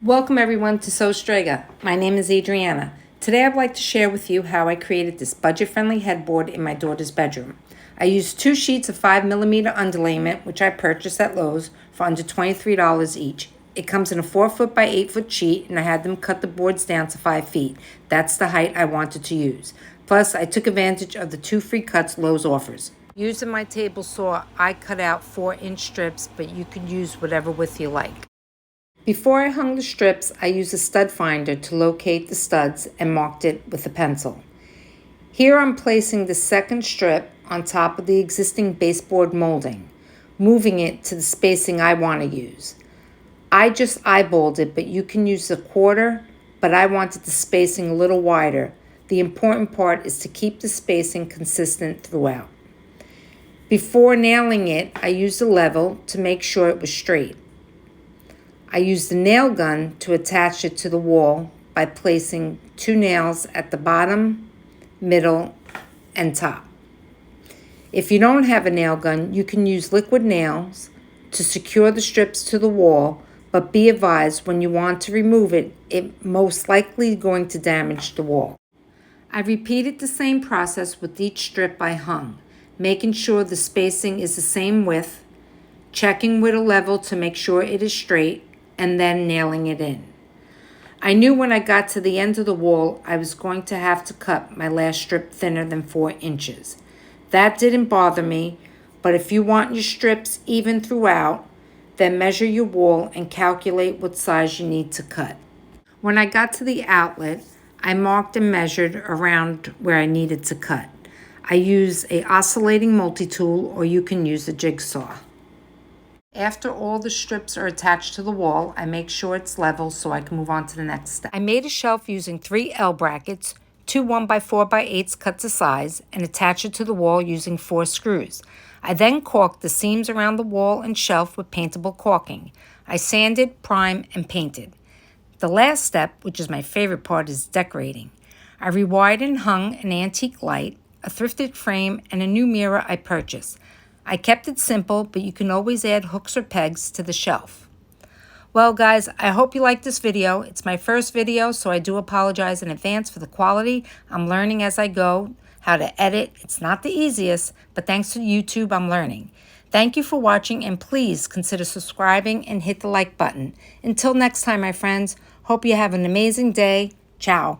Welcome everyone to Sew Strega. My name is Adriana. Today I'd like to share with you how I created this budget-friendly headboard in my daughter's bedroom. I used 2 sheets of 5mm underlayment, which I purchased at Lowe's for under $23 each. It comes in a 4-foot by 8-foot sheet, and I had them cut the boards down to 5 feet. That's the height I wanted to use. Plus, I took advantage of the 2 free cuts Lowe's offers. Using my table saw, I cut out 4-inch strips, but you could use whatever width you like. Before I hung the strips, I used a stud finder to locate the studs and marked it with a pencil. Here I'm placing the second strip on top of the existing baseboard molding, moving it to the spacing I want to use. I just eyeballed it, but you can use a quarter, but I wanted the spacing a little wider. The important part is to keep the spacing consistent throughout. Before nailing it, I used a level to make sure it was straight. I used the nail gun to attach it to the wall by placing 2 nails at the bottom, middle, and top. If you don't have a nail gun, you can use liquid nails to secure the strips to the wall, but be advised when you want to remove it, it most likely going to damage the wall. I repeated the same process with each strip I hung, making sure the spacing is the same width, checking with a level to make sure it is straight, and then nailing it in. I knew when I got to the end of the wall, I was going to have to cut my last strip thinner than 4 inches. That didn't bother me, but if you want your strips even throughout, then measure your wall and calculate what size you need to cut. When I got to the outlet, I marked and measured around where I needed to cut. I use a oscillating multi-tool, or you can use a jigsaw. After all the strips are attached to the wall, I make sure it's level so I can move on to the next step. I made a shelf using 3 L brackets, 2 1x4x8s cut to size, and attach it to the wall using 4 screws. I then caulked the seams around the wall and shelf with paintable caulking. I sanded, primed, and painted. The last step, which is my favorite part, is decorating. I rewired and hung an antique light, a thrifted frame, and a new mirror I purchased. I kept it simple, but you can always add hooks or pegs to the shelf. Well guys, I hope you liked this video. It's my first video, so I do apologize in advance for the quality. I'm learning as I go how to edit. It's not the easiest, but thanks to YouTube, I'm learning. Thank you for watching, and please consider subscribing and hit the like button. Until next time, my friends, hope you have an amazing day. Ciao.